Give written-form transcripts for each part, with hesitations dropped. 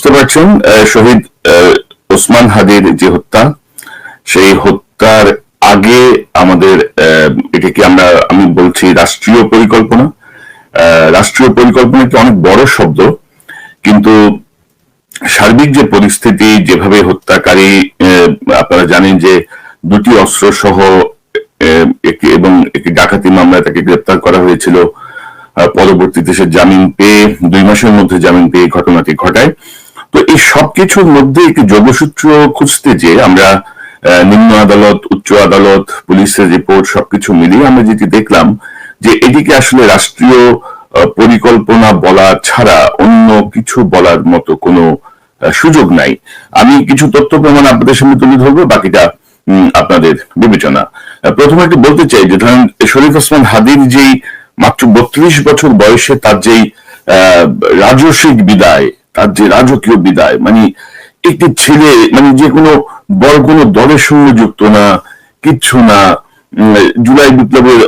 বুঝতে পারছেন শহীদ ওসমান হাদির যে হত্যা, সেই হত্যার আগে আমাদের এটাকে আমি বলছি রাষ্ট্রীয় পরিকল্পনা। রাষ্ট্রীয় পরিকল্পনা একটি অনেক বড় শব্দ, কিন্তু সার্বিক যে পরিস্থিতি, যেভাবে হত্যাকারী, আপনারা জানেন যে দুটি অস্ত্র সহ এবং একটি ডাকাতি মামলায় তাকে গ্রেপ্তার করা হয়েছিল। পরবর্তীতে সে জামিন পেয়ে 2 মাসের মধ্যে জামিন পেয়ে ঘটনাটি ঘটায়। তো এই সবকিছুর মধ্যে একটি যোগসূত্র খুঁজতে যে আমরা নিম্ন আদালত, উচ্চ আদালত, পুলিশের রিপোর্ট সবকিছু মিলিয়ে আমরা যেটি দেখলাম যে এটিকে আসলে রাষ্ট্রীয় পরিকল্পনা বলা ছাড়া অন্য কিছু বলার মতো কোনো সুযোগ নাই। আমি কিছু তথ্য প্রমাণ আপনাদের সামনে তুলে ধরবো, বাকিটা আপনাদের বিবেচনা। প্রথমে একটু বলতে চাই যে ধরেন শরীফ ওসমান হাদির যেই মাত্র 32 বছর বয়সে তার যেই রাজস্বিক বিদায়, তার যে রাজকীয় বিদায়, মানে একটি ছেলে মানে যে কোনো বড় কোনো দলের সঙ্গে যুক্ত না, কিচ্ছু না, জুলাই বিপ্লবের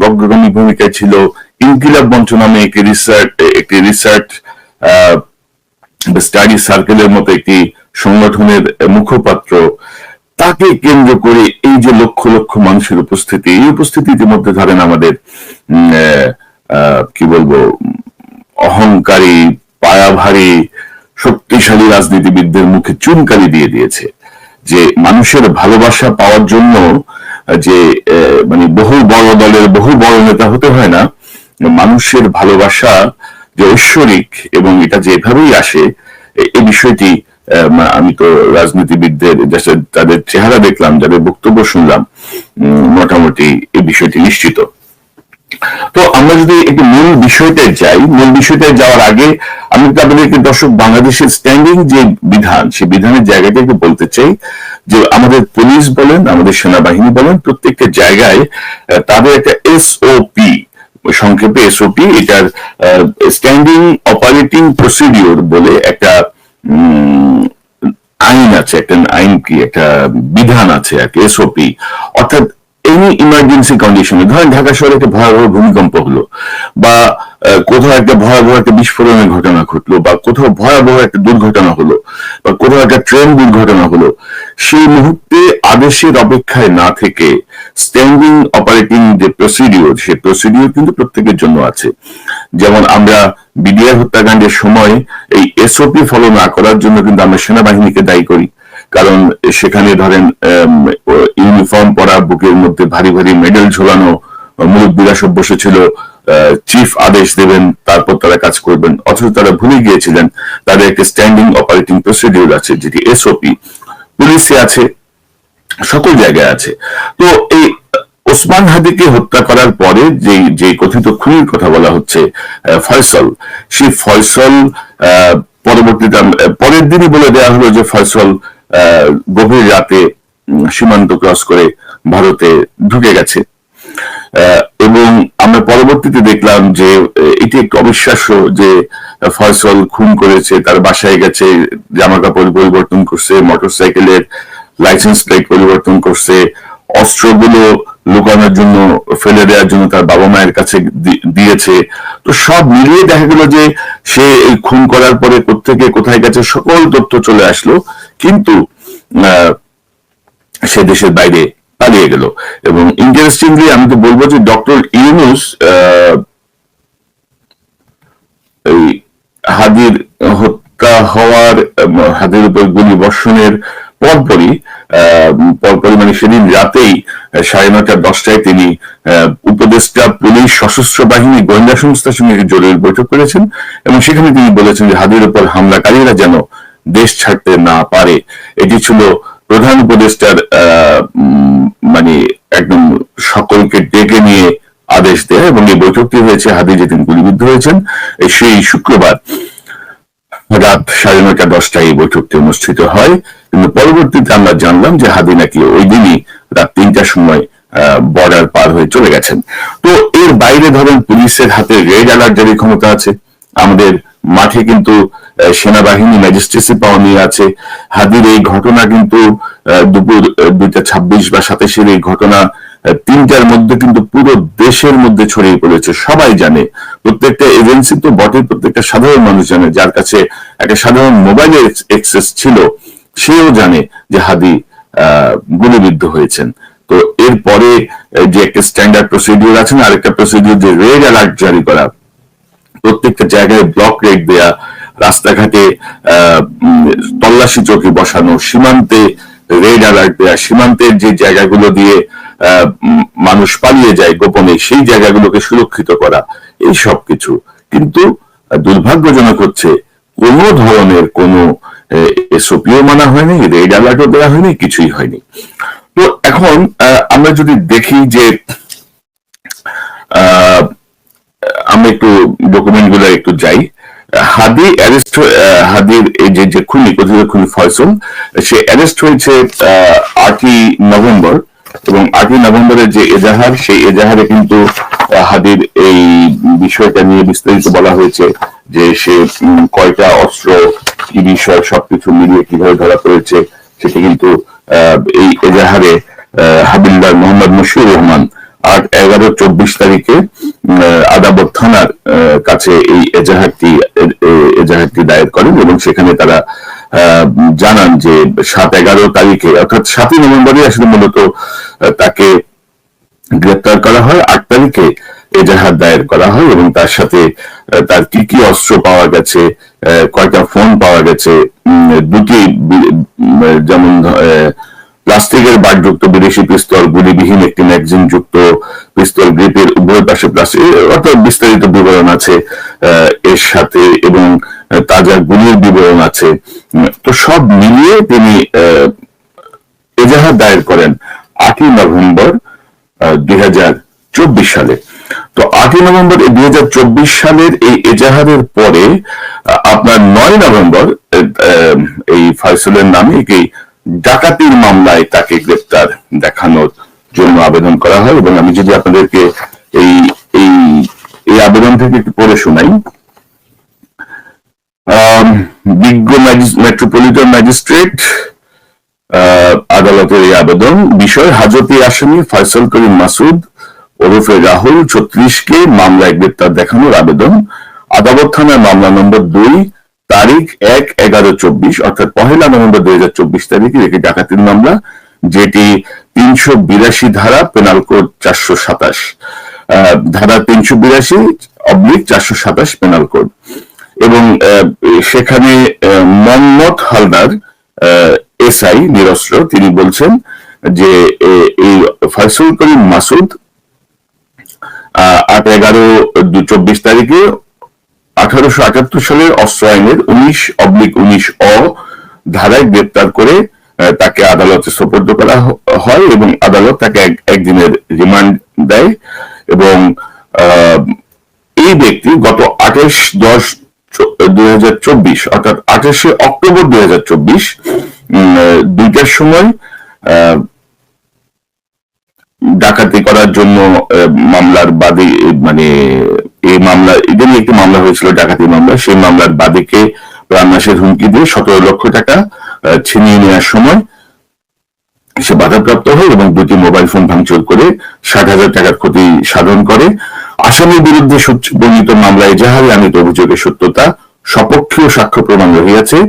অগ্রগামী ভূমিকায় ছিল, ইনকিলাব মঞ্চ নামে একটি রিসার্চ স্টাডি সার্কেলের মতো একটি সংগঠনের মুখপাত্র, তাকে কেন্দ্র করে এই যে লক্ষ লক্ষ মানুষের উপস্থিতি, এই উপস্থিতি ইতিমধ্যে ধরেন আমাদের কি বলবো অহংকারী, পায়াভারী, শক্তিশালী রাজনীতিবিদদের মুখে চুনকালি দিয়ে দিয়েছে যে মানুষের ভালোবাসা পাওয়ার জন্য যে মানে বহু বড় দলের বহু বড় নেতা হতে হয় না, মানুষের ভালোবাসা যে ঐশ্বরিক এবং এটা যেভাবেই আসে, এই বিষয়টি আমি তো রাজনীতিবিদদের তাদের চেহারা দেখলাম, যাদের বক্তব্য শুনলাম, মোটামুটি এই বিষয়টি নিশ্চিত। তো আমরা যদি একটু মূল বিষয়টায় যাই, মূল বিষয়টায় যাওয়ার আগে আমি আপনাদেরকে দর্শক বাংলাদেশের স্ট্যান্ডিং যে বিধান, সেই বিধানের জায়গাটা একটু বলতে চাই যে আমাদের পুলিশ বলেন, আমাদের সেনাবাহিনী বলেন, প্রত্যেকটা জায়গায় তাদের একটা এসওপি, সংক্ষেপে এসওপি, এটার স্ট্যান্ডিং অপারেটিং প্রসিডিওর বলে একটা আইন আছে, একটা আইন কি একটা বিধান আছে, একটা এসওপি। অর্থাৎ এনি ইমার্জেন্সি কন্ডিশনে, ধরেন ঢাকা শহরে একটা ভয়াবহ ভূমিকম্প হলো, বা কোথাও একটা ভয়াবহ একটা বিস্ফোরণের ঘটনা ঘটলো, বা কোথাও ভয়াবহ একটা দুর্ঘটনা হলো, বা কোথাও একটা ট্রেন দুর্ঘটনা হলো, সেই মুহূর্তে আদেশের অপেক্ষায় না থেকে স্ট্যান্ডিং অপারেটিং যে প্রসিডিওর, সেই প্রসিডিওর কিন্তু প্রত্যেকের জন্য আছে। যেমন আমরা বিডিআর হত্যাকাণ্ডের সময় এই এসওপি ফলো না করার জন্য কিন্তু আমরা সেনাবাহিনীকে দায়ী করি, কারণ সেখানে ধরেন ইউনিফর্ম পরা, বুকের মধ্যে ভারী ভারী মেডেল ঝোলানো মুরব্বীরা সব বসেছিল, চিফ আদেশ দেবেন, তারপর তারা কাজ করবেন, অথচ তারা ভুলে গিয়েছিলেন তাদের একটা স্ট্যান্ডিং অপারেটিং প্রসিডিউর আছে, যেটি এসওপি। পুলিশে আছে, সকল জায়গায় আছে। তো এই ওসমান হাদিকে হত্যা করার পরে যে কথিত খুনির কথা বলা হচ্ছে ফয়সল, সেই ফয়সল পরবর্তীতে পরের দিনই বলে দেওয়া হলো যে ফয়সল গভীর রাতে সীমান্ত ক্রস করে ভারতে ঢুকে গেছে। এবং আমরা পরবর্তীতে দেখলাম যে এটি একটু অবিশ্বাস্য যে ফয়সল খুন করেছে, তার বাসায় গেছে, জামা কাপড় পরিবর্তন করছে, মোটরসাইকেলের লাইসেন্স প্লেট পরিবর্তন করছে, অস্ত্রগুলো লুকানোর জন্য, ফেলে দেওয়ার জন্য তার বাবা মায়ের কাছে দিয়েছে। তো সব মিলিয়ে দেখা গেল যে সে এই খুন করার পরে কোত্থেকে কোথায় গেছে সকল তথ্য চলে আসলো, কিন্তু সে দেশের বাইরে পালিয়ে গেল। এবং ইন্টারেস্টিংলি আমি তো বলবো যে ডক্টর ইউনূস এই হাদির হত্যা হওয়ার, হাদির উপর গুলি বর্ষণের পরপরই মানে সেদিন রাতেই 9:30-10টায় তিনি উপদেষ্টা, পুলিশ, সশস্ত্র বাহিনী, গোয়েন্দা সংস্থার সঙ্গে জরুরি বৈঠক করেছেন এবং সেখানে তিনি বলেছেন যে হাদির উপর হামলাকারীরা যেন দেশ ছাড়তে না পারে। এটি ছিল প্রধান উপদেষ্টার মানে একদম সকলকে ডেকে নিয়ে আদেশ দেয়, এবং এই বৈঠকটি হয়েছে হাদি যেদিন গুলিবিদ্ধ হয়েছেন সেই শুক্রবার রাত 9:30-10টায় এই বৈঠকটি অনুষ্ঠিত হয়। কিন্তু পরবর্তীতে আমরা জানলাম যে হাদি নাকি ওই দিনই রাত 3টার সময় বর্ডার পার হয়ে চলে গেছেন। তো এর বাইরে ধরেন পুলিশের হাতে রেড অ্যালার্ট জারির ক্ষমতা আছে, আমাদের মাঠে কিন্তু সেনাবাহিনী ম্যাজিস্ট্রেসি পাওয়া নিয়ে আছে। হাদির এই ঘটনা কিন্তু দুপুর 2:26 বা 27-এর এই ঘটনা তিনটার মধ্যে কিন্তু পুরো দেশের মধ্যে ছড়িয়ে পড়েছে, সবাই জানে, প্রত্যেকটা এজেন্সি তো বটে, প্রত্যেকটা সাধারণ মানুষ জানে, যার কাছে একটা সাধারণ মোবাইলের এক্সেস ছিল সেও জানে যে হাদি গুলিবিদ্ধ হয়েছেন। তো এরপরে যে একটা স্ট্যান্ডার্ড প্রসিডিউর আছে না, আরেকটা প্রসিডিউর যে রেড অ্যালার্ট জারি করা, প্রত্যেকটা জায়গায় ব্লক রেড দেয়া, রাস্তাঘাটে তল্লাশি চৌকি বসানো, সীমান্তে রেড অ্যালার্ট দেয়া, সীমান্তের যে জায়গাগুলো দিয়ে মানুষ পালিয়ে যায় গোপনে সেই জায়গাগুলোকে সুরক্ষিত করা, এই সব কিছু। কিন্তু দুর্ভাগ্যজনক হচ্ছে কোন ধরনের কোন এসওপিও মানা হয়নি, রেড অ্যালার্টও দেওয়া হয়নি, কিছুই হয়নি। তো এখন আমরা যদি দেখি যে আমরা একটু ডকুমেন্ট গুলো একটু যাই, হাদি অ্যারেস্ট, হাদির এই যে খুনি, কথিত খুনি ফয়সল, সে অ্যারেস্ট হয়েছে 8ই নভেম্বর, এবং 8ই নভেম্বরের যে এজাহার, সেই এজাহারে কিন্তু হাদির এই বিষয়টা নিয়ে বিস্তারিত বলা হয়েছে, যে সে কয়টা অস্ত্র, কি বিষয়, সবকিছু মিলিয়ে কিভাবে ধরা পড়েছে সেটা কিন্তু এই এজাহারে হাবিলদার মোহাম্মদ মশিউর রহমান 8/11/24 তারিখে আদাবর থানার কাছে এই এজাহারটি দায়ের করেন, এবং সেখানে তারা জানান যে 7/11 তারিখে, অর্থাৎ 7ই নভেম্বরে আসলে মূলত তাকে গ্রেপ্তার করা হয়, 8 তারিখে এজাহার দায়ের করা হয়, এবং তার সাথে তার কি কি অস্ত্র পাওয়া গেছে, কয়টা ফোন পাওয়া গেছে, দুটি যেমন প্লাস্টিকের বারযুক্ত বিদেশি পিস্তল, গুলিবিহীন একটি ম্যাগাজিন যুক্ত পিস্তল, গ্রিপের উভয় পাশে প্লাস্টিক, অর্থাৎ বিস্তারিত বিবরণ আছে এর সাথে, এবং তাজা গুলির বিবরণ আছে। তো সব মিলিয়ে তিনি এজাহার দায়ের করেন 8ই নভেম্বর 2024 সালে। তো 8ই নভেম্বর 2024 সালের এই এজাহারের পরে আপনার 9 নভেম্বর এই ফয়সলের নামে এই ডাকাতির মামলায় তাকে গ্রেপ্তার দেখানোর জন্য আবেদন করা হয়, এবং আমি যদি আপনাদেরকে এই এই এই আবেদন থেকে একটু পড়ে শোনাই। বিজ্ঞ মেট্রোপলিটন ম্যাজিস্ট্রেট আদালতের এই আবেদন, বিষয় হাজতি আসামি ফয়সল করিম মাসুদ ওরফে রাহুল 36কে মামলায় গ্রেপ্তার দেখানোর আবেদন। আদালত থানার মামলা নম্বর 2, তারিখ 1/11/24, অর্থাৎ 1 নভেম্বর 2024 তারিখে একটি ডাকাতির মামলা, যেটি 382 ধারা, পেনাল কোড 427, ধারা 382/427 পেনাল কোড, এবং সেখানে মোহাম্মদ হালদার এসআই নিরস্ত্র, তিনি বলছেন যে এই ফয়সল করিম মাসুদ 8/11/24 তারিখে 1878 সালের অস্ত্র আইনের 19/19 অ ধারায় গ্রেপ্তার করে তাকে আদালতে সোপর্দ করা হয়, এবং আদালত তাকে একদিনের রিমান্ড দেয়, এবং এই ব্যক্তি গত 28/10/2024, অর্থাৎ 28শে অক্টোবর 2024 2টার সময় ডাকাতি করার জন্য মামলার বাদী, মানে এই মামলা, এদেরই একটি মামলা হয়েছিল ডাকাতি মামলা, সেই মামলার বাদীকে প্রাণনাশের হুমকি দিয়ে 17 লক্ষ টাকা ছিনিয়ে নেওয়ার সময় সে বাধাপ্রাপ্ত হয়, এবং 2টি মোবাইল ফোন ভাঙচুর করে 60,000 টাকার ক্ষতি সাধন করে। আসামির বিরুদ্ধে বর্ণিত মামলায় এজাহারে আনিত অভিযোগের সত্যতা সপক্ষীয় সাক্ষ্য প্রমাণ রহিয়াছে।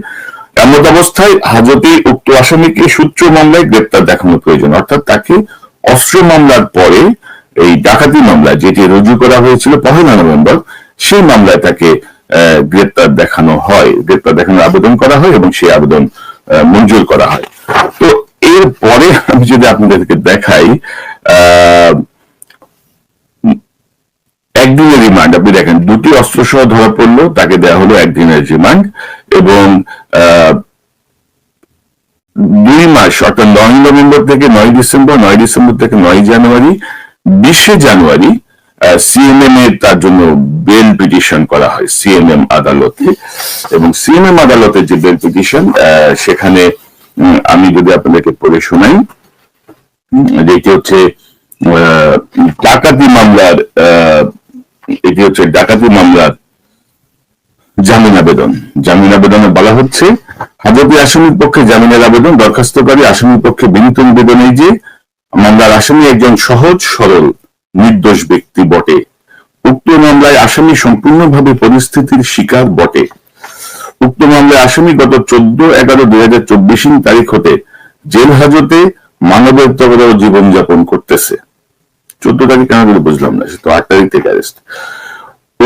এমত অবস্থায় হাজতে উক্ত আসামিকে সূত্র মামলায় গ্রেপ্তার দেখানো প্রয়োজন, অর্থাৎ তাকে অস্ত্র মামলার পরে এই ডাকাতি মামলা যেটি রুজু করা হয়েছিল 1 নভেম্বর, সেই মামলায় তাকে গ্রেপ্তার দেখানো হয়, গ্রেপ্তার দেখানোর আবেদন করা হয়, এবং সেই আবেদন মঞ্জুর করা হয়। তো এরপরে আমি যদি আপনাদেরকে দেখাই, একদিনের রিমান্ড, আপনি দেখেন 2টি অস্ত্র সহ ধরা পড়লো, তাকে দেওয়া হলো একদিনের রিমান্ড, এবং 2 মাস, অর্থাৎ 9 নভেম্বর থেকে 9 ডিসেম্বর, 9 ডিসেম্বর থেকে 9 জানুয়ারি, 20 জানুয়ারি সিএমএম এর তার জন্য বেল পিটিশন করা হয় সিএমএম আদালতে, এবং সিএমএম আদালতের যে বেল পিটিশন, সেখানে আমি যদি আপনাদেরকে পড়ে শোনাই, যেটি হচ্ছে ডাকাতি মামলার, এটি হচ্ছে ডাকাতি মামলার জামিন আবেদন। জামিন আবেদনে বলা হচ্ছে, হাজতে আসামির পক্ষে জামিনের আবেদন, দরখাস্তকারী আসামির পক্ষে বিনীত নিবেদন এই যে মামলার আসামি একজন সহজ সরল নির্দোষ ব্যক্তি বটে। উক্ত মামলায় আসামি সম্পূর্ণভাবে পরিস্থিতির শিকার বটে। উক্ত মামলায় আসামি গত 14/11/2024 তারিখ হতে জেল হাজতে মানবের তবরাও জীবনযাপন করতেছে। 14 তারিখ কেন বলে বুঝলাম না, সে তো 8 তারিখ থেকে অ্যারেস্ট।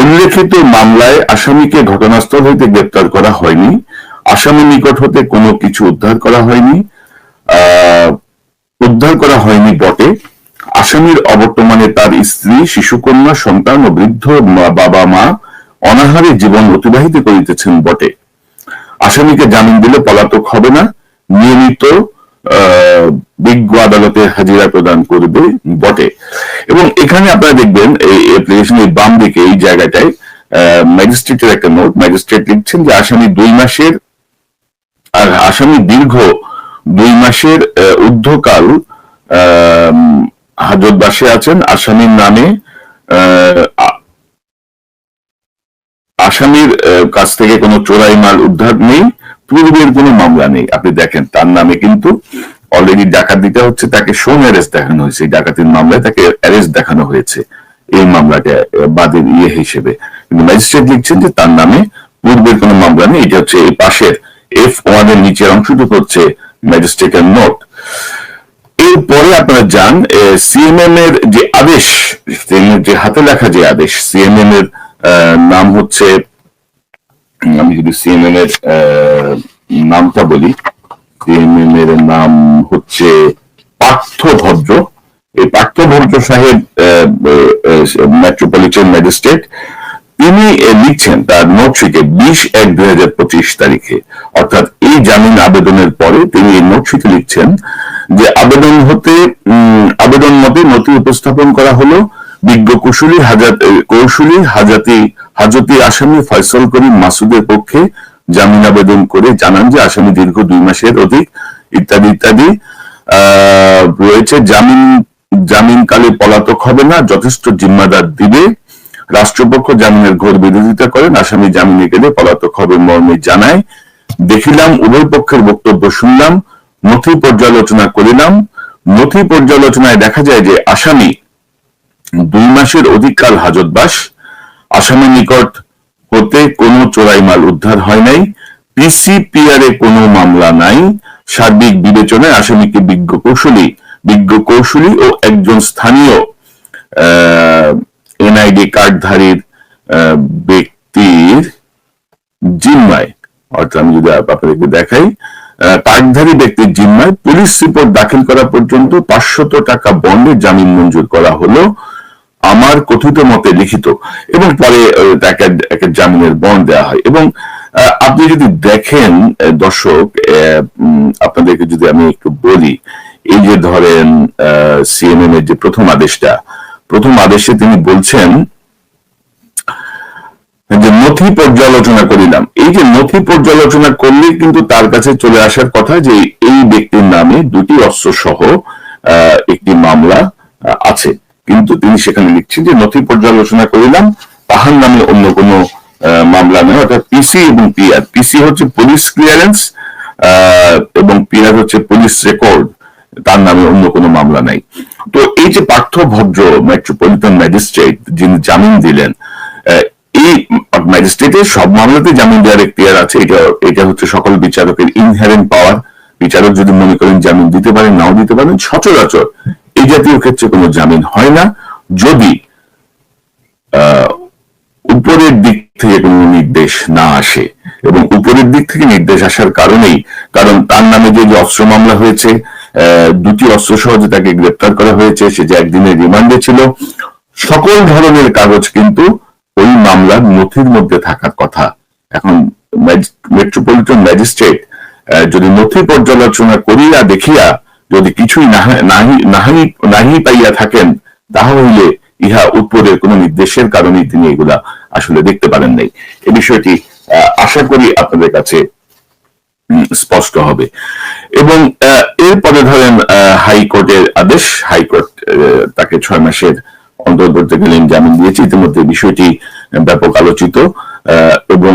উল্লেখিত মামলায় আসামিকে ঘটনাস্থল হইতে গ্রেপ্তার করা হয়নি, আসামির নিকট হতে কোনো কিছু উদ্ধার করা হয়নি বটে। আসামির অবর্তমানে তার স্ত্রী, শিশুকন্যা, সন্তান ও বৃদ্ধ বাবা মা অনাহারে জীবন অতিবাহিত করিতেছেন বটে। আসামিকে জামিন দিলে পলাতক হবে না, নিয়মিত বিজ্ঞ আদালতে হাজিরা প্রদান করবে বটে। এবং এখানে আপনারা দেখবেন এই অ্যাপ্লিকেশনের বাম দিকে এই জায়গাটায় ম্যাজিস্ট্রেটের একটা নোট, ম্যাজিস্ট্রেট লিখছেন যে আসামি দীর্ঘ 2 মাসের ঊর্ধ্বকাল হাজতবাসে আছেন। আসামির নামে আসামির কাছ থেকে কোনো চোরাই মাল উদ্ধার নেই, পূর্বের কোনো মামলা নেই। আপনি দেখেন তার নামে কিন্তু অলরেডি ডাকাত দিতে হচ্ছে, তাকে শোন অ্যারেস্ট দেখানো হয়েছে, ডাকাতির মামলায় তাকে অ্যারেস্ট দেখানো হয়েছে এই মামলাটা বাদীর হিসেবে। কিন্তু ম্যাজিস্ট্রেট লিখছেন যে তার নামে পূর্বের কোনো মামলা নেই। এটা হচ্ছে এই পাশের F1 এর নিচের অংশটুকু হচ্ছে ম্যাজিস্ট্রেটের নোট। এরপরে আপনারা যান সিএমএম এর যে আদেশ, যে হাতে লেখা যে আদেশ, সিএমএম এর নাম হচ্ছে, আমি যদি সিএমএম এর নামটা বলি, সিএমএম এর নাম হচ্ছে পার্থ ভদ্র। এই পার্থ ভদ্র সাহেব মেট্রোপলিটন ম্যাজিস্ট্রেট, তিনি লিখছেন তার নোটশিটে 20/1/2025 তারিখে, অর্থাৎ এই জামিন আবেদনের পরে তিনি এই নোটশিটে লিখছেন যে আবেদন মতে নথি উপস্থাপন করা হলো বিজ্ঞ কৌশলী হাজতি আসামি ফয়সল করিম মাসুদের পক্ষে জামিন আবেদন করে জানান যে আসামি দীর্ঘ 2 মাসের অধিক ইত্যাদি রয়েছে, জামিনকালে পলাতক হবে না, যথেষ্ট জিম্মাদার দিবে। রাষ্ট্রপক্ষ জামিনের ঘোর বিরোধিতা করেন, আসামি জামিনে গেলে পলাতক হবে মর্মে জানায়। দেখিলাম, উভয় পক্ষের বক্তব্য শুনলাম, নথি পর্যালোচনা করিলাম। নথি পর্যালোচনায় দেখা যায় যে আসামি 2 মাসের অধিককাল হাজতবাস, আসামির নিকট হতে কোনো চোরাই মাল উদ্ধার হয় নাই, পিসিপিআর এ কোনো মামলা নাই। সার্বিক বিবেচনায় আসামিকে বিজ্ঞ কৌশলী ও একজন স্থানীয় এনআইডি কার্ডধারীর ব্যক্তির জিম্মায়, অর্থাৎ আমি যদি আপনাদেরকে দেখাই, কার্ডধারী ব্যক্তির জিম্মায় পুলিশ রিপোর্ট দাখিল করা পর্যন্ত 500 টাকা বন্ডে জামিন মঞ্জুর করা হলো আমার কথিত মতে লিখিত, এবং পরে তাকে একটা জামিনের বন্ড দেওয়া হয়। এবং আপনি যদি দেখেন দর্শক, আপনাদেরকে যদি আমি একটু বলি, এই যে ধরেন সিএমএম এর যে প্রথম আদেশে তিনি বলছেন যে নথি পর্যালোচনা করিলাম। এই যে নথি পর্যালোচনা করলে কিন্তু তার কাছে চলে আসার কথা যে এই ব্যক্তির নামে 2টি অস্ত্র সহ একটি মামলা আছে, কিন্তু তিনি সেখানে লিখছেন যে নথি পর্যালোচনা করিলাম, তাহার নামে অন্য কোনো মামলা নেই। অর্থাৎ পিসি এবং পিআর, পিসি হচ্ছে পুলিশ ক্লিয়ারেন্স এবং পিআর হচ্ছে পুলিশ রেকর্ড, তার নামে অন্য কোনো মামলা নাই। তো এই যে পার্থ ভদ্র মেট্রোপলিটন ম্যাজিস্ট্রেট যিনি জামিন দিলেন, এই ম্যাজিস্ট্রেটের সব মামলাতে জামিন দেওয়ার এখতিয়ার আছে, এটা হচ্ছে সকল বিচারকের ইনহেরেন্ট পাওয়ার। বিচারক যদি মনে করেন জামিন দিতে পারেন, নাও দিতে পারেন। সচরাচর এই জাতীয় ক্ষেত্রে কোনো জামিন হয় না যদি উপরের দিক থেকে কোনো নির্দেশ না আসে। এবং উপরের দিক থেকে নির্দেশ আসার কারণ তার নামে যে অস্ত্র মামলা হয়েছে, 2টি অস্ত্র সহ যে তাকে গ্রেপ্তার করা হয়েছে, সে যে একদিনের রিমান্ডে ছিল, সকল ধরনের কাগজ কিন্তু ওই মামলার নথির মধ্যে থাকার কথা। এখন মেট্রোপলিটন ম্যাজিস্ট্রেট যদি নথি পর্যালোচনা করিয়া দেখিয়া যদি কিছুই নাহি পাইয়া থাকেন, তাহলে ইহা উপরের কোন নির্দেশের কারণে তিনি এগুলা আসলে দেখতে পারেন নাই। এই বিষয়টি আশা করি আপনাদের কাছে স্পষ্ট হবে। এবং এরপরে ধরেন হাইকোর্টের আদেশ, হাইকোর্ট তাকে 6 মাসের অন্তর্বর্তীকালীন জামিন দিয়েছে। ইতিমধ্যে বিষয়টি ব্যাপক আলোচিত এবং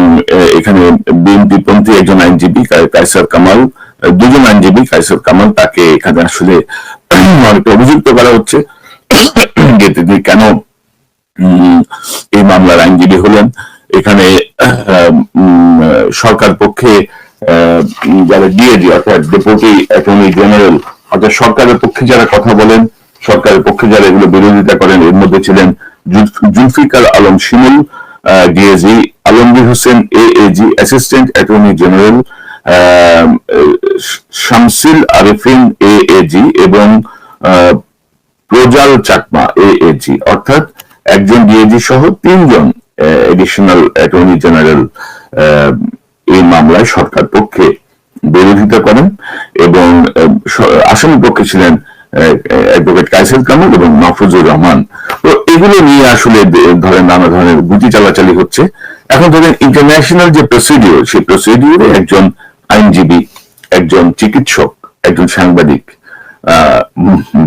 এখানে বিএনপি পন্থী একজন আইনজীবী কায়সার কামাল দুজন আইনজীবী কায়সার কামাল, তাকে এখানে আসলে অনেকটা অভিযুক্ত করা হচ্ছে যে তিনি কেন এই মামলার আইনজীবী হলেন। এখানে সরকার পক্ষে যারা ডিএজি অর্থাৎ ডেপুটি অ্যাটর্নি জেনারেল অর্থাৎ সরকারের পক্ষে যারা কথা বলেন, সরকারের পক্ষে যারা এগুলো বিরোধিতা করেন, এর মধ্যে ছিলেন Zulfikar Alam Shimul DAG, Alamgir Hossain AAG assistant attorney general, Shamsil Arefin AAG এবং প্রজাল চাকমা এএজি, অর্থাৎ একজন ডিএজি সহ 3 জন এডিশনাল অ্যাটর্নি জেনারেল এই মামলায় সরকার পক্ষে বিরোধিতা করেন এবং আসামি পক্ষে ছিলেন অ্যাডভোকেট কায়সার কামাল এবং মাহফুজুর রহমান। তো এগুলো নিয়ে আসলে ধরেন নানা ধরনের গুটি চালাচালি হচ্ছে। এখন ধরেন ইন্টারন্যাশনাল যে প্রসিডিওর, সেই প্রসিডিওরে একজন আইনজীবী, একজন চিকিৎসক, একজন সাংবাদিক,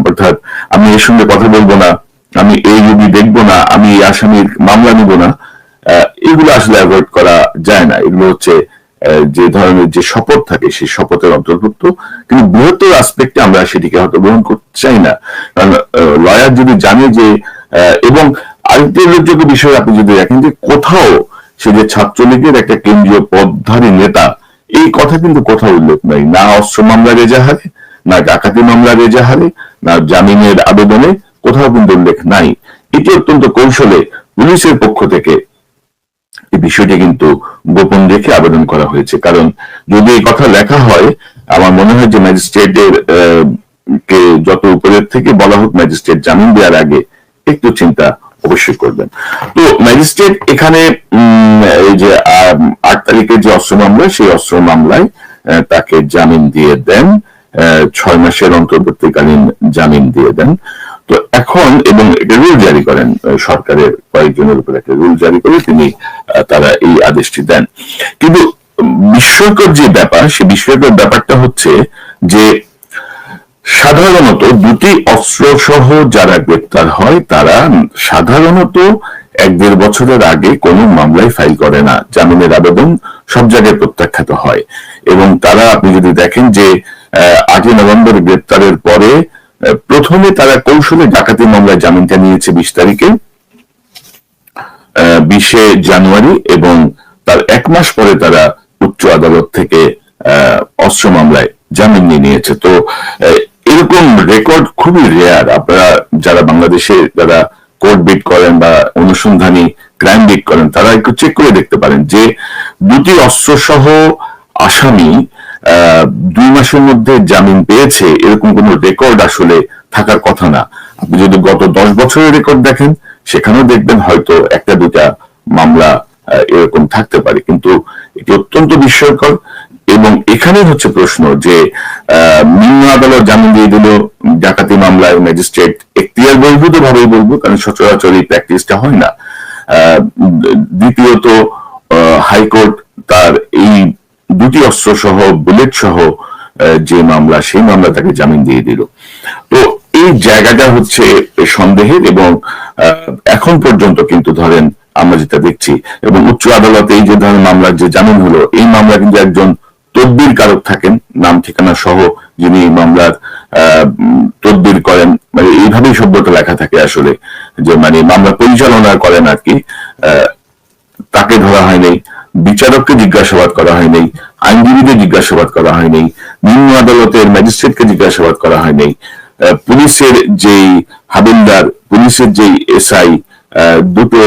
অর্থাৎ আমি এর সঙ্গে কথা বলবো না, আমি এই রোগী দেখবো না, আমি আসামির মামলা নিব না, এগুলো আসলে অ্যাভয়েড করা যায় না। এগুলো হচ্ছে যে ধরনের যে শপথ থাকে সেই শপথের অন্তর্ভুক্ত, কিন্তু বৃহত্তর আসপেক্টে আমরা সেটিকে হয়তো গ্রহণ করতে চাই না। কারণ লয়ার যদি জানে যে, এবং আরেকটি উল্লেখযোগ্য বিষয় আপনি যদি দেখেন যে কোথাও সে যে ছাত্রলীগের একটা কেন্দ্রীয় পদধারী নেতা, এই কথা কিন্তু কোথাও উল্লেখ নাই, না অস্ত্র মামলার এজাহারে, না ডাকাতি মামলার এজাহারে, না জামিনের আবেদনে, কোথাও কিন্তু উল্লেখ নাই। এটি অত্যন্ত কৌশলে পুলিশের পক্ষ থেকে এই বিষয়টি কিন্তু গোপন রেখে আবেদন করা হয়েছে। কারণ যদি এই কথা লেখা হয়, আমার মনে হয় যে ম্যাজিস্ট্রেটের কে যত উপরের থেকে বলা হোক, ম্যাজিস্ট্রেট জামিন দেওয়ার আগে একটু চিন্তা অবশ্যই করবেন। তো ম্যাজিস্ট্রেট এখানে এই যে 8 তারিখের যে অস্ত্র মামলা, সেই অস্ত্র মামলায় তাকে জামিন দিয়ে দেন, 6 মাসের অন্তর্বর্তীকালীন জামিন দিয়ে দেন। তো এখন এবং রুল জারি করেন, সরকারের কয়েকজনের উপর একটা রুল জারি করে তিনি তারা এই আদেশটি দেন। কিন্তু বিস্ময়কর যে ব্যাপার, সে বিস্ময়কর ব্যাপারটা হচ্ছে যে সাধারণত দুটি অস্ত্র সহ যারা গ্রেপ্তার হয় তারা সাধারণত 1-1.5 বছরের আগে কোনো মামলায় ফাইল করে না, জামিনের আবেদন সব জায়গায় প্রত্যাখ্যাত হয়। এবং তারা আপনি যদি দেখেন যে 8 নভেম্বর গ্রেপ্তারের পরে প্রথমে তারা কৌশলে ডাকাতি মামলায় জামিনটা নিয়েছে 20 তারিখে, 20 জানুয়ারি, এবং তার 1 মাস পরে তারা উচ্চ আদালত থেকে অস্ত্র মামলায় জামিন নিয়ে নিয়েছে। তো এরকম রেকর্ড খুবই রেয়ার। আপনারা যারা বাংলাদেশে যারা কোর্ট বিট করেন বা অনুসন্ধানী ক্রাইম বিট করেন, তারা একটু চেক করে দেখতে পারেন যে দুটি অস্ত্র সহ আসামি 2 মাসের মধ্যে জামিন পেয়েছে, এরকম কোন রেকর্ড আসলে থাকার কথা না। আপনি যদি গত 10 বছরের রেকর্ড দেখেন, সেখানেও দেখবেন হয়তো 1-2টা মামলা এরকম থাকতে পারে, কিন্তু এটি অত্যন্ত বিস্ময়কর। এবং এখানে হচ্ছে প্রশ্ন যে নিম্ন আদালত জামিন দিয়ে দিল ডাকাতি মামলায়, ম্যাজিস্ট্রেট এখতিয়ার বহির্ভূত ভাবেই বলবো, কারণ সচরাচর এই প্র্যাকটিসটা হয় না। দ্বিতীয়ত হাইকোর্ট তার এই দুটি অস্ত্র সহ বুলেট সহ যে মামলা, সেই মামলা তাকে জামিন দিয়ে দিল। তো এই জায়গাটা হচ্ছে সন্দেহের। এবং এখন পর্যন্ত কিন্তু ধরেন আমরা যেটা দেখছি, এবং উচ্চ আদালতে এই যে ধরনের মামলার যে জামিন হলো, এই মামলা কিন্তু একজন তদবির কারক থাকেন, নাম ঠিকানা সহ, যিনি মামলার তদবির করেন, মানে এইভাবেই শব্দটা লেখা থাকে আসলে, যে মানে মামলা পরিচালনা করেন আর কি। তাকে ধরা হয়নি, বিচারককে জিজ্ঞাসাবাদ করা হয়নি, আইনজীবীদের জিজ্ঞাসাবাদ করা হয়নি, নিম্ন আদালতের ম্যাজিস্ট্রেটকে জিজ্ঞাসাবাদ করা হয়নি, পুলিশের যেই হাবিলদার, পুলিশের যেই এসআই দুটো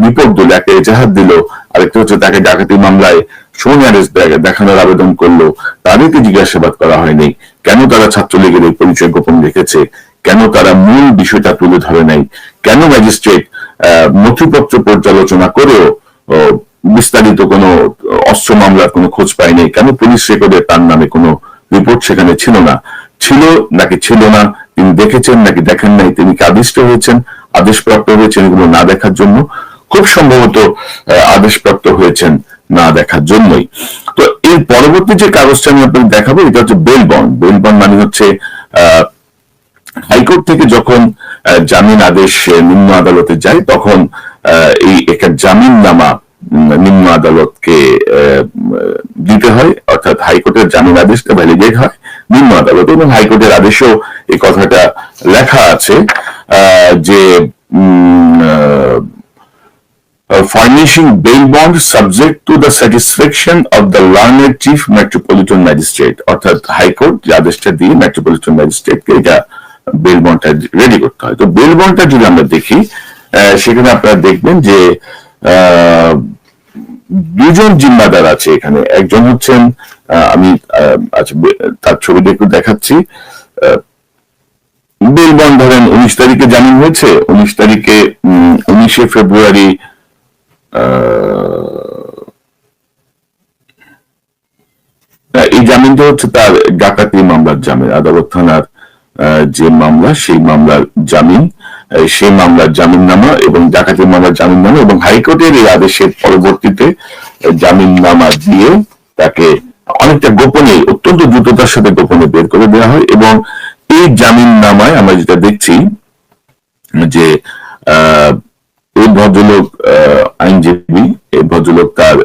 রিপোর্ট দিল, একটা এজাহার দিল, আরেকটা হচ্ছে তাকে ডাকাতি মামলায় শোন অ্যারেস্ট দেখানোর আবেদন করলো, তাদেরকে জিজ্ঞাসাবাদ করা হয়নি। কেন তারা ছাত্রলীগের এই পরিচয় গোপন রেখেছে, কেন তারা মূল বিষয়টা তুলে ধরে নাই, কেন ম্যাজিস্ট্রেট নথিপত্র পর্যালোচনা করেও বিস্তারিত কোনো অস্ত্র মামলার কোনো খোঁজ পায়নি, কেন পুলিশ রেকর্ডে তার নামে কোনো রিপোর্ট সেখানে ছিল না, ছিল নাকি ছিল না, তিনি দেখেছেন নাকি দেখেন নাই, তিনি কি আদিষ্ট হয়েছেন, আদেশপ্রাপ্ত হয়েছেন এগুলো না দেখার জন্য, খুব সম্ভবত আদেশপ্রাপ্ত হয়েছেন না দেখার জন্যই। তো এর পরবর্তী যে কাগজটা আমি আপনাকে দেখাবো, এটা হচ্ছে বেল বন্ড। বেল বন্ড মানে হচ্ছে হাইকোর্ট থেকে যখন জামিন আদেশ নিম্ন আদালতে যায়, তখন এই একটা জামিন নামা নিম্ন আদালতকে দিতে হয়, অর্থাৎ হাইকোর্টের জামিন আদেশটা ভ্যালিডেট হয় নিম্ন আদালত, এবং হাইকোর্টের আদেশেও এই কথাটা লেখা আছে যে furnishing bail bond subject to the satisfaction of the learned chief metropolitan magistrate, অর্থাৎ হাইকোর্ট যে আদেশটা দিয়ে মেট্রোপলিটন ম্যাজিস্ট্রেটকে এটা বেল বন্ডটা রেডি করতে হয়। তো বেল বন্ডটা যদি আমরা দেখি সেখানে আপনারা দেখবেন যে দুজন জিম্মাদার আছে এখানে। একজন হচ্ছেন আমি তার ছবিটা একটু দেখাচ্ছি। বেল বন্ড ধরেন 19 তারিখে জামিন হয়েছে, 19 তারিখে 19শে ফেব্রুয়ারি এই জামিনটা হচ্ছে তার ডাকাতি মামলার জামিন, আদালত থানার যে মামলা সেই মামলার জামিন, সেই মামলার জামিননামা এবং ডাকাতি মামলার জামিননামা, এবং হাইকোর্টের এই আদেশের পরবর্তীতে জামিননামা দিয়ে তাকে অনেকটা গোপনে, অত্যন্ত দ্রুততার সাথে গোপনে বের করে দেওয়া হয়। এবং এই জামিননামায় আমরা যেটা দেখছি যে এই ভদ্রলোক আইনজীবী, এই ভদ্রলোক তার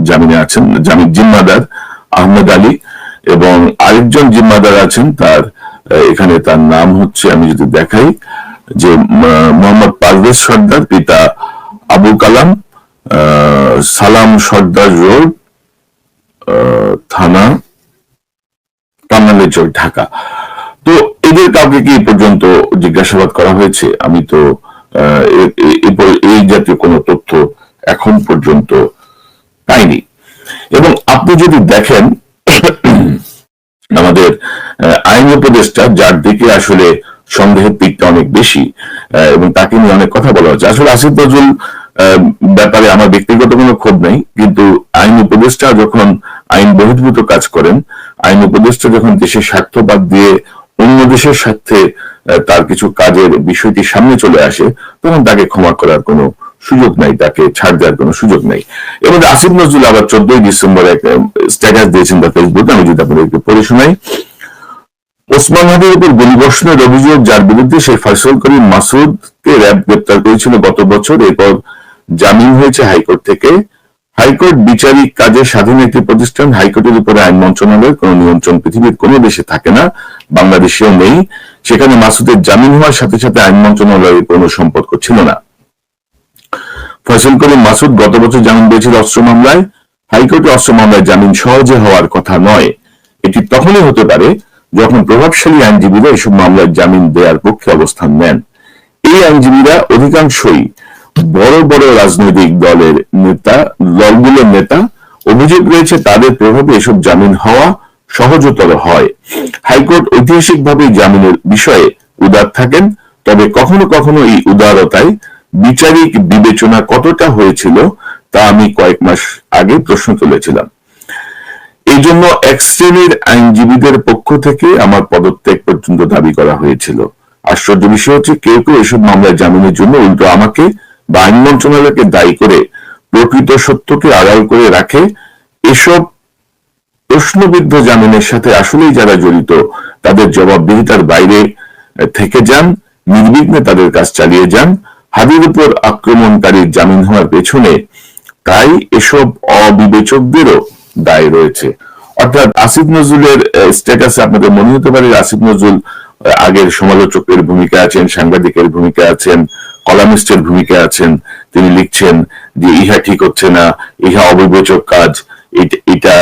জামিনে আছেন, জামিন জিম্মাদার আহমেদ আলী, এবং আরেকজন জিম্মাদার আছেন তার, এখানে তার নাম হচ্ছে, আমি যদি দেখাই যে মোহাম্মদ পারভেজ সর্দার, পিতা আবু কালাম, সালাম সর্দার রোড, থানা কামালেচর, ঢাকা। তো এদের কাউকে কি পর্যন্ত জিজ্ঞাসাবাদ করা হয়েছে? আমি তো এই জাতীয় কোনো তথ্য এখন পর্যন্ত পাইনি। এবং আপনি যদি দেখেন আমাদের আইন উপদেষ্টা, যার দিকে আসলে সন্দেহের দিকটা অনেক বেশি এবং তাকে নিয়ে অনেক কথা বলা হচ্ছে, আসলে আসিফ নজরুল ব্যাপারে আমার ব্যক্তিগত কোনো ক্ষোভ নেই, কিন্তু আইন উপদেষ্টা যখন আইন বহির্ভূত কাজ করেন, আইন উপদেষ্টা যখন দেশের স্বার্থ বাদ দিয়ে অন্য দেশের স্বার্থে তার কিছু কাজের বিষয়টি সামনে চলে আসে, তখন তাকে ক্ষমা করার কোনো সুযোগ নাই, তাকে ছাড় দেওয়ার কোনো সুযোগ নাই। এবং আসিফ নজরুল আবার 14ই ডিসেম্বর এক স্ট্যাটাস দিয়েছেন তার ফেসবুকে, আমি যদি আপনাদের একটু পড়ে শোনাই। ওসমান হাদির উপর গুলিবর্ষণের অভিযোগ যার বিরুদ্ধে সে ফয়সল করিম মাসুদকে র্যাব গ্রেপ্তার করেছিল গত বছর, এরপর জামিন হয়েছে হাইকোর্ট থেকে। হাইকোর্ট বিচারিক কাজের স্বাধীন একটি প্রতিষ্ঠান, হাইকোর্টের উপরে আইন মন্ত্রণালয়ের কোনো নিয়ন্ত্রণ পৃথিবীর কোনো দেশে থাকে না, বাংলাদেশেও নেই। সেখানে মাসুদের জামিন হওয়ার সাথে সাথে আইন মন্ত্রণালয়ের কোনো সম্পর্ক ছিল না। ফয়সল করিম মাসুদ গত বছর জামিন পেয়েছিল অস্ত্র মামলায়। হাইকোর্টে অস্ত্র মামলায় জামিন সহজে হওয়ার কথা নয়, এটি তখনই হতে পারে যখন প্রভাবশালী আইনজীবীরা এসব মামলায় জামিন দেওয়ার পক্ষে অবস্থান নেন। এই আইনজীবীরা অধিকাংশই বড় বড় রাজনৈতিক দলগুলোর নেতা। অভিযোগ রয়েছে তাদের প্রভাবে এসব জামিন হওয়া সহজতর হয়। হাইকোর্ট ঐতিহাসিকভাবে জামিনের বিষয়ে উদার থাকেন, তবে কখনো কখনো এই উদারতায় বিচারিক বিবেচনা কতটা হয়েছিল তা আমি কয়েক মাস আগে প্রশ্ন তুলেছিলাম। এই জন্য এক শ্রেণীর আইনজীবীদের পক্ষ থেকে আমার পদত্যাগ পর্যন্ত দাবি করা হয়েছিল। আশ্চর্য বিষয় হচ্ছে কেউ কেউ এসব মামলায় জামিনের জন্য উল্টো আমাকে বা আইন মন্ত্রণালয়কে দায়ী করে প্রকৃত সত্যকে আড়াল করে রাখে। এসব প্রশ্নবিদ্ধ জামিনের সাথে আসলেই যারা জড়িত তাদের জবাবদিহিতার বাইরে থেকে যান, নির্বিঘ্নে তাদের কাজ চালিয়ে যান। হাদির উপর আক্রমণকারীর জামিন হওয়ার পেছনে তাই এসব অবিবেচকদেরও দায় রয়েছে। অর্থাৎ আসিফ নজরুলের স্ট্যাটাসে আপনাদের মনে হতে পারে আসিফ নজরুল আগের সমালোচকের ভূমিকা আছেন, সাংবাদিকের ভূমিকা আছেন, কলামিস্টের ভূমিকা আছেন। তিনি লিখছেন যে ইহা ঠিক হচ্ছে না, ইহা অবিবেচক কাজ, এটা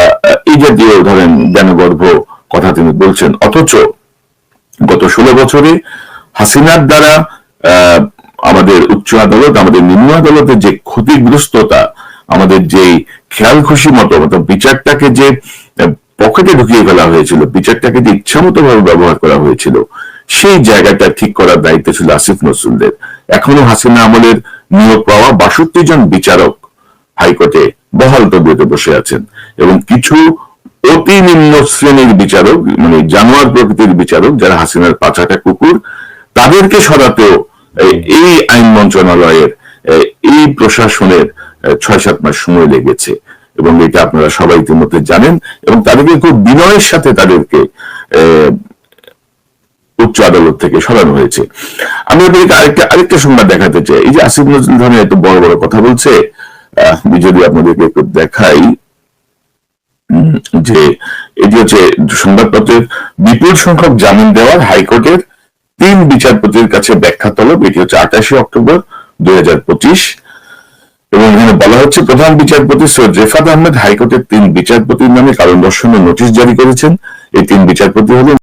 এই জাতীয় ধরেন জ্ঞানগর্ভ কথা তিনি বলছেন। অথচ গত 16 বছরে হাসিনার দ্বারা আমাদের উচ্চ আদালত, আমাদের নিম্ন আদালতের যে ক্ষতিগ্রস্ততা, আমাদের যে খেয়াল খুশি মতো বিচারটাকে যে পকেটে ঢুকিয়ে ফেলা হয়েছিল, বিচারটাকে যে ইচ্ছা মতো ভাবে ব্যবহার করা হয়েছিল, সেই জায়গাটা ঠিক করার দায়িত্ব ছিল আসিফ নজরুলদের। এখনো হাসিনা আমলের নিয়োগ পাওয়া 62 জন বিচারক হাইকোর্টে বহাল তবিয়তে বসে আছেন, এবং কিছু অতি নিম্ন শ্রেণীর বিচারক, মানে জানোয়ার প্রকৃতির বিচারক, যারা হাসিনার পাছাটা কুকুর, তাদেরকে সরাতেও এই আইন মন্ত্রণালয়ের, এই প্রশাসনের 6-7 মাস সময় লেগেছে, এবং এটা আপনারা সবাই ইতিমধ্যে জানেন। এবং তাদেরকে খুব বিনয়ের সাথে তাদেরকে উচ্চ আদালত থেকে সরানো হয়েছে। আমি আপনাদেরকে আরেকটা সংবাদ দেখাতে চাই। এই যে আসিফ নজরুল ধরনের এত বড় বড় কথা বলছে, আমি যদি আপনাদেরকে একটু দেখাই যে এটি হচ্ছে সংবাদপত্রের বিপুল সংখ্যক জামিন দেওয়ার হাইকোর্টের 3 বিচারপতির কাছে ব্যাখ্যা তলব, এটি হচ্ছে 28 অক্টোবর 2025। এবং এখানে বলা হচ্ছে প্রধান বিচারপতি সৈয়দ রেফাত আহমেদ হাইকোর্টের 3 বিচারপতির নামে কারণ দর্শানোর নোটিশ জারি করেছেন। এই 3 বিচারপতি হলেন